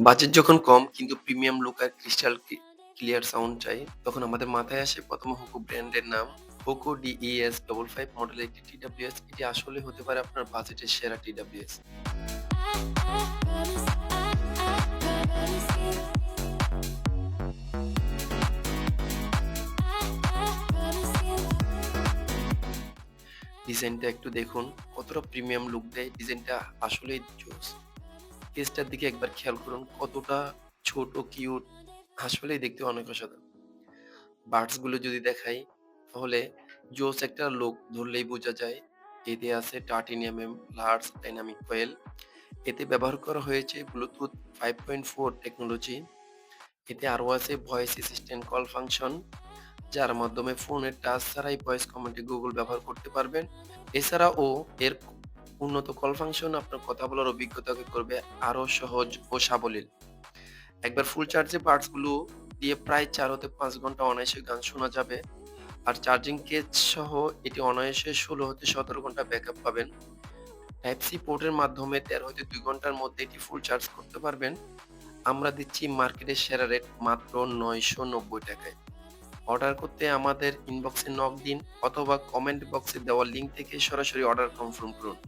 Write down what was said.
Budget যখন কম কিন্তু premium look আর crystal clear sound চাই, তখন আমাদের মাথায় আসে প্রথমে হোকো ব্র্যান্ডের নাম। হোকো ডিইএস 55 মডেলের একটি টিডব্লিউএস, এটি আসলে হতে পারে আপনার বাজেটের সেরা টিডব্লিউএস। ডিজাইনটা একটু দেখুন, কতটা প্রিমিয়াম লুক দেয়। ডিজাইনটা আসলেই জোস। কেসটার দিকে একবার খেয়াল করুন, কতটা ছোট, কিউট, আসলেই দেখতে অনেক অসাধারণ। বার্ডস গুলো যদি দেখাই, তাহলে জোস একটা লুক ধরলেই বোঝা যায়। এতে আছে টাইটানিয়াম লার্জ ডাইনামিক কয়েল। এতে ব্যবহার করা হয়েছে ব্লুটুথ 5.4 টেকনোলজি। এতে আরো আছে ভয়েস অ্যাসিস্ট্যান্ট কল ফাংশন, যার মাধ্যমে ফোনের টাচ ছাড়াই ভয়েস কমান্ডে গুগল ব্যবহার করতে পারবেন। এছাড়াও এর উন্নত কল ফাংশন আপনার কথা বলার অভিজ্ঞতাকে করবে আরো সহজ ও সাবলীল। একবার ফুল চার্জে পার্টস গুলো দিয়ে প্রায় 4 হতে 5 ঘন্টা অনায়াসে গান শোনা যাবে। আর চার্জিং কেস সহ এটি অনায়াসে 16 হতে 17 ঘন্টা ব্যাকআপ পাবেন। টাইপ সি পোর্টের মাধ্যমে 13 হতে 2 ঘন্টার মধ্যে এটি ফুল চার্জ করতে পারবেন। আমরা দিচ্ছি মার্কেটের সেরা রেট মাত্র 990 টাকায়। অর্ডার করতে আমাদের ইনবক্সে নক দিন অথবা কমেন্ট বক্সে দেওয়া লিংক থেকে সরাসরি অর্ডার কনফার্ম করুন।